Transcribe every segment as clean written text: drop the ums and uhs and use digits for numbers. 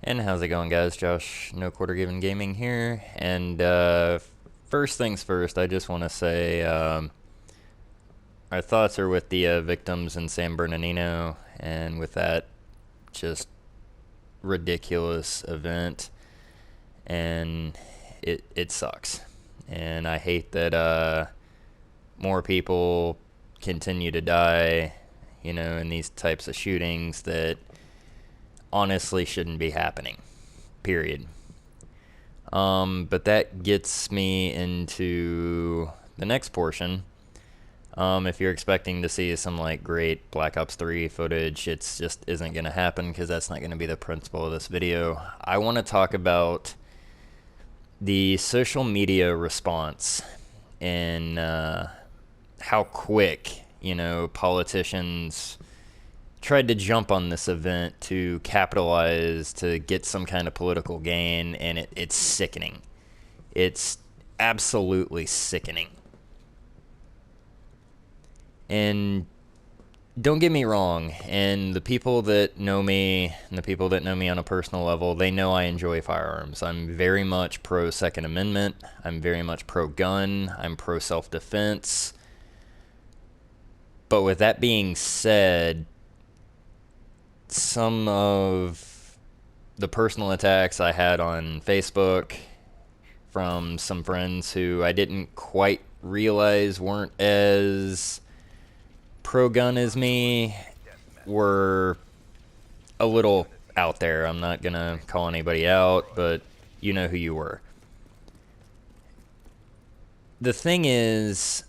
And how's it going, guys? Josh, No Quarter Given Gaming here. And first things first, I just want to say our thoughts are with the victims in San Bernardino, and with that just ridiculous event. And it sucks. And I hate that more people continue to die, in these types of shootings that honestly shouldn't be happening, period. But that gets me into the next portion. If you're expecting to see some great Black Ops 3 footage, it's just isn't going to happen because that's not going to be the principle of this video. I want to talk about the social media response and how quick, politicians tried to jump on this event to capitalize, to get some kind of political gain, and it's sickening. It's absolutely sickening. And don't get me wrong, and the people that know me, and the people that know me on a personal level, they know I enjoy firearms. I'm very much pro Second Amendment. I'm very much pro gun. I'm pro self-defense. But with that being said, some of the personal attacks I had on Facebook from some friends who I didn't quite realize weren't as pro-gun as me were a little out there. I'm not gonna call anybody out, but you know who you were. The thing is,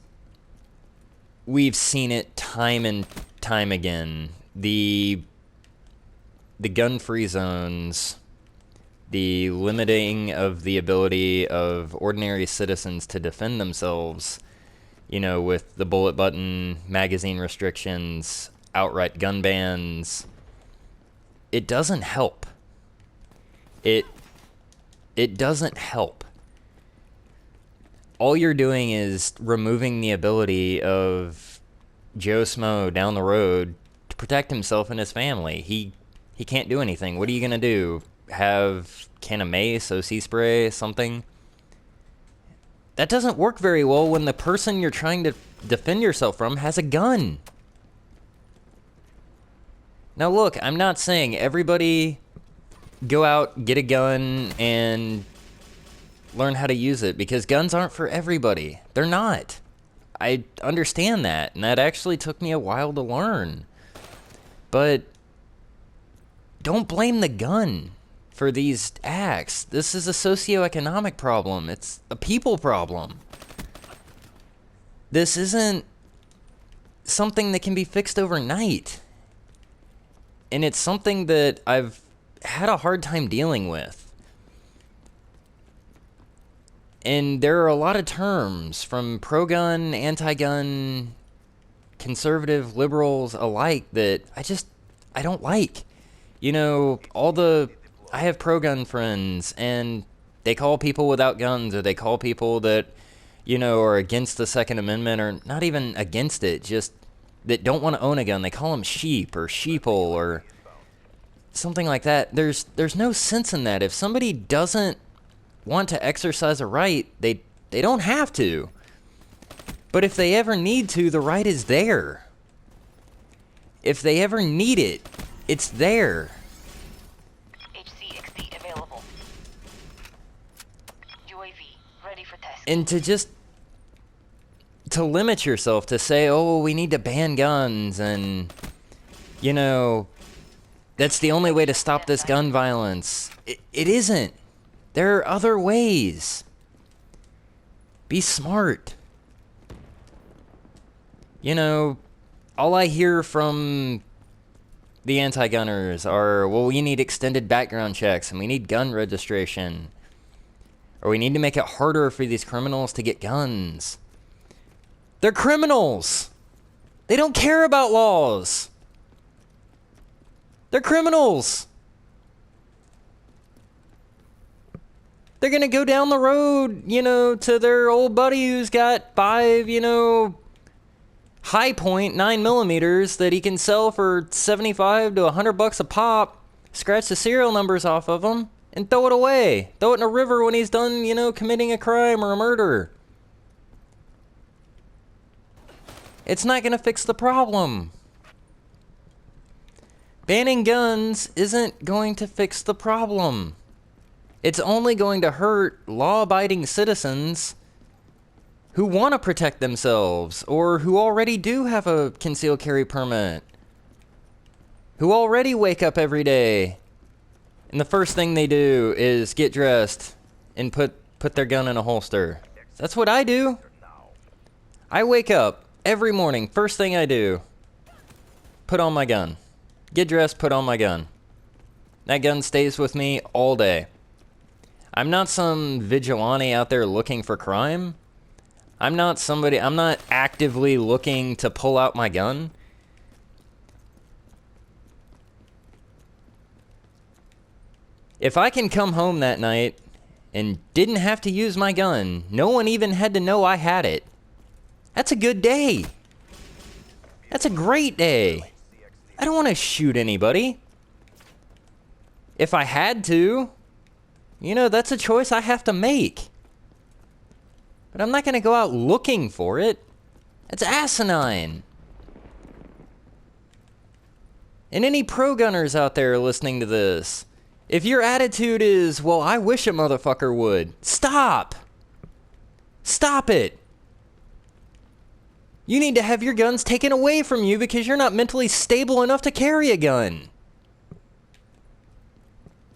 we've seen it time and time again. The gun-free zones, the limiting of the ability of ordinary citizens to defend themselves, with the bullet button, magazine restrictions, outright gun bans, it doesn't help. It doesn't help. All you're doing is removing the ability of Joe Smo down the road to protect himself and his family. He can't do anything. What are you going to do? Have can of mace, OC spray, something? That doesn't work very well when the person you're trying to defend yourself from has a gun. Now look, I'm not saying everybody go out, get a gun, and learn how to use it, because guns aren't for everybody. They're not. I understand that, and that actually took me a while to learn. But don't blame the gun for these acts. This is a socioeconomic problem. It's a people problem. This isn't something that can be fixed overnight. And it's something that I've had a hard time dealing with. And there are a lot of terms from pro-gun, anti-gun, conservative, liberals alike that I don't like. I have pro-gun friends, and they call people without guns, or they call people that, are against the Second Amendment, or not even against it, just that don't want to own a gun. They call them sheep or sheeple or something like that. There's no sense in that. If somebody doesn't want to exercise a right, they don't have to. But if they ever need to, the right is there. If they ever need it, it's there. And to limit yourself, to say, oh, we need to ban guns, and, that's the only way to stop this gun violence. It isn't. There are other ways. Be smart. All I hear from the anti-gunners are, well, we need extended background checks, and we need gun registration. Or we need to make it harder for these criminals to get guns. They're criminals. They don't care about laws. They're criminals. They're going to go down the road, to their old buddy who's got 5, high point 9mm that he can sell for $75 to $100 a pop. Scratch the serial numbers off of them and throw it away. Throw it in a river when he's done, you know, committing a crime or a murder. It's not going to fix the problem. Banning guns isn't going to fix the problem. It's only going to hurt law-abiding citizens who want to protect themselves or who already do have a concealed carry permit, who already wake up every day and the first thing they do is get dressed and put their gun in a holster. That's what I do. I wake up every morning, first thing I do, put on my gun. Get dressed, put on my gun. That gun stays with me all day. I'm not some vigilante out there looking for crime. I'm not actively looking to pull out my gun. If I can come home that night and didn't have to use my gun, no one even had to know I had it, that's a good day. That's a great day. I don't want to shoot anybody. If I had to, you know, that's a choice I have to make. But I'm not going to go out looking for it. It's asinine. And any pro-gunners out there listening to this, if your attitude is, well, I wish a motherfucker would, stop. Stop it. You need to have your guns taken away from you because you're not mentally stable enough to carry a gun.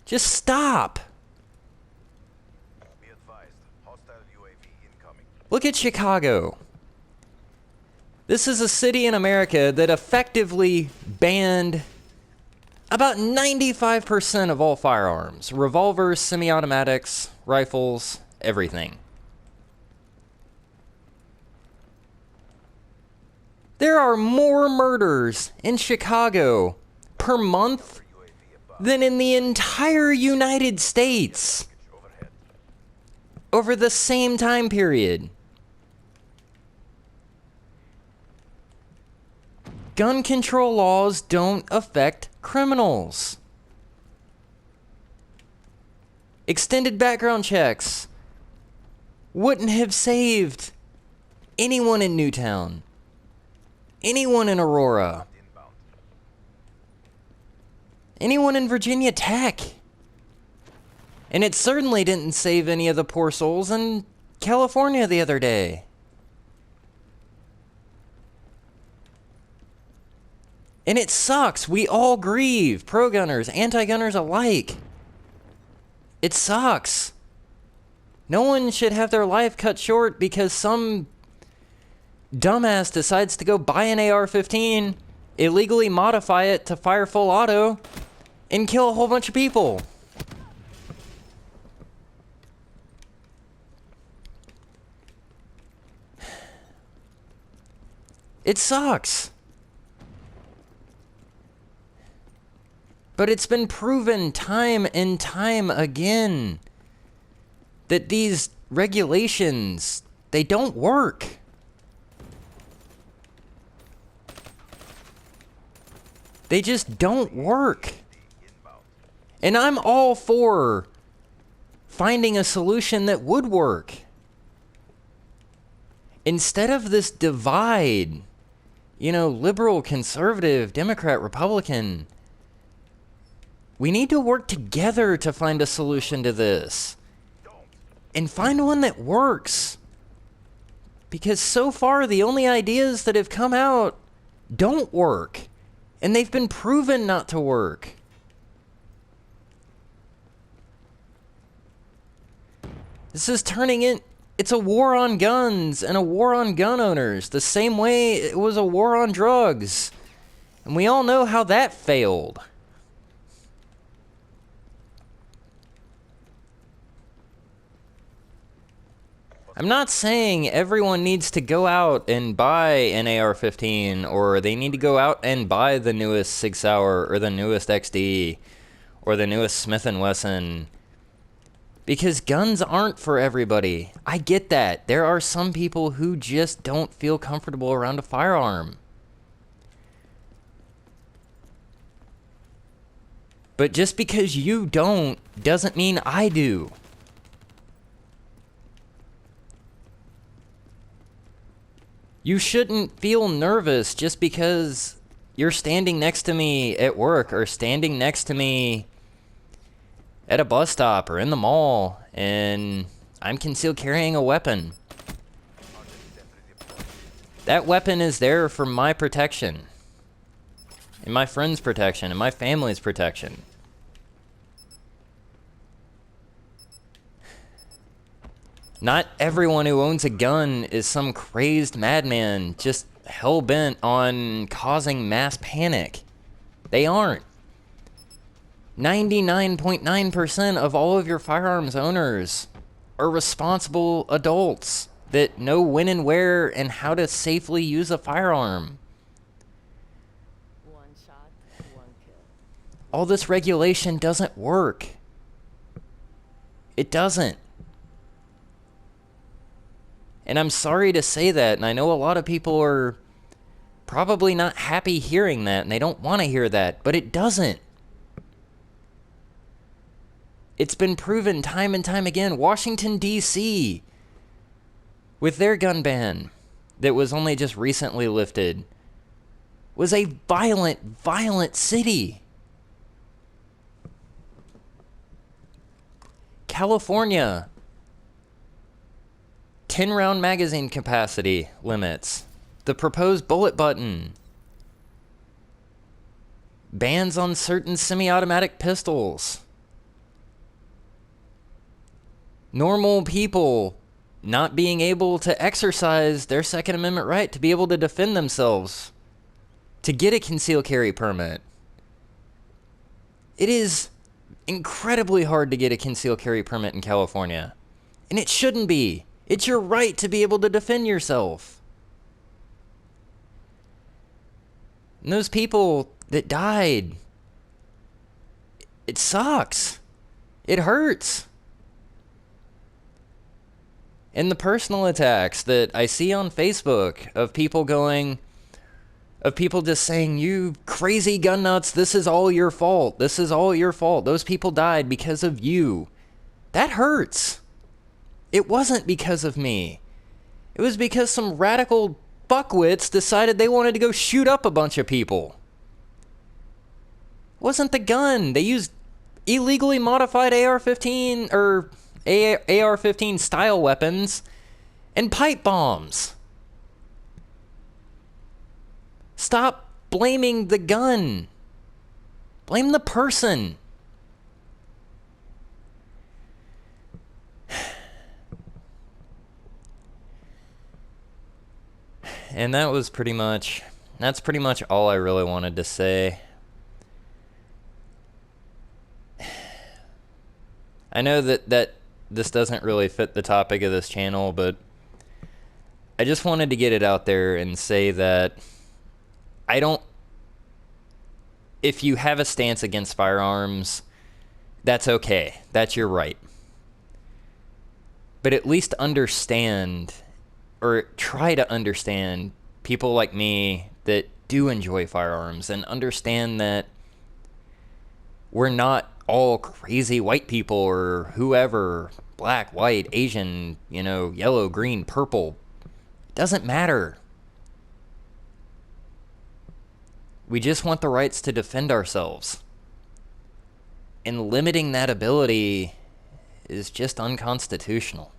Just stop. Be advised, hostile UAV incoming. Look at Chicago. This is a city in America that effectively banned about 95% of all firearms. Revolvers, semi-automatics, rifles, everything. There are more murders in Chicago per month than in the entire United States over the same time period. Gun control laws don't affect criminals. Extended background checks wouldn't have saved anyone in Newtown, anyone in Aurora, anyone in Virginia Tech. And it certainly didn't save any of the poor souls in California the other day. And it sucks. We all grieve. Pro-gunners, anti-gunners alike. It sucks. No one should have their life cut short because some dumbass decides to go buy an AR-15, illegally modify it to fire full auto, and kill a whole bunch of people. It sucks. But it's been proven time and time again that these regulations, they don't work. They just don't work. And I'm all for finding a solution that would work. Instead of this divide, you know, liberal, conservative, Democrat, Republican, we need to work together to find a solution to this. And find one that works. Because so far, the only ideas that have come out don't work. And they've been proven not to work. This is turning in... It's a war on guns and a war on gun owners. The same way it was a war on drugs. And we all know how that failed. I'm not saying everyone needs to go out and buy an AR-15 or they need to go out and buy the newest Sig Sauer or the newest XD or the newest Smith & Wesson, because guns aren't for everybody. I get that. There are some people who just don't feel comfortable around a firearm. But just because you don't doesn't mean I do. You shouldn't feel nervous just because you're standing next to me at work or standing next to me at a bus stop or in the mall and I'm concealed carrying a weapon. That weapon is there for my protection, and my friend's protection, and my family's protection. Not everyone who owns a gun is some crazed madman just hell-bent on causing mass panic. They aren't. 99.9% of all of your firearms owners are responsible adults that know when and where and how to safely use a firearm. One shot, one kill. All this regulation doesn't work. It doesn't. And I'm sorry to say that, and I know a lot of people are probably not happy hearing that, and they don't want to hear that, but it doesn't. It's been proven time and time again. Washington, D.C., with their gun ban that was only just recently lifted, was a violent, violent city. California, 10-round magazine capacity limits. The proposed bullet button. Bans on certain semi-automatic pistols. Normal people not being able to exercise their Second Amendment right to be able to defend themselves, to get a concealed carry permit. It is incredibly hard to get a concealed carry permit in California, and it shouldn't be. It's your right to be able to defend yourself. And those people that died, it sucks. It hurts. And the personal attacks that I see on Facebook of people just saying, you crazy gun nuts, this is all your fault. This is all your fault. Those people died because of you. That hurts. It wasn't because of me. It was because some radical fuckwits decided they wanted to go shoot up a bunch of people. It wasn't the gun. They used illegally modified AR-15 or AR-15 style weapons and pipe bombs. Stop blaming the gun. Blame the person. And that's pretty much all I really wanted to say. I know that this doesn't really fit the topic of this channel, but I just wanted to get it out there and say that if you have a stance against firearms, that's okay. That's your right. But at least understand, or try to understand, people like me that do enjoy firearms and understand that we're not all crazy white people or whoever, black, white, Asian, yellow, green, purple. It doesn't matter. We just want the rights to defend ourselves. And limiting that ability is just unconstitutional.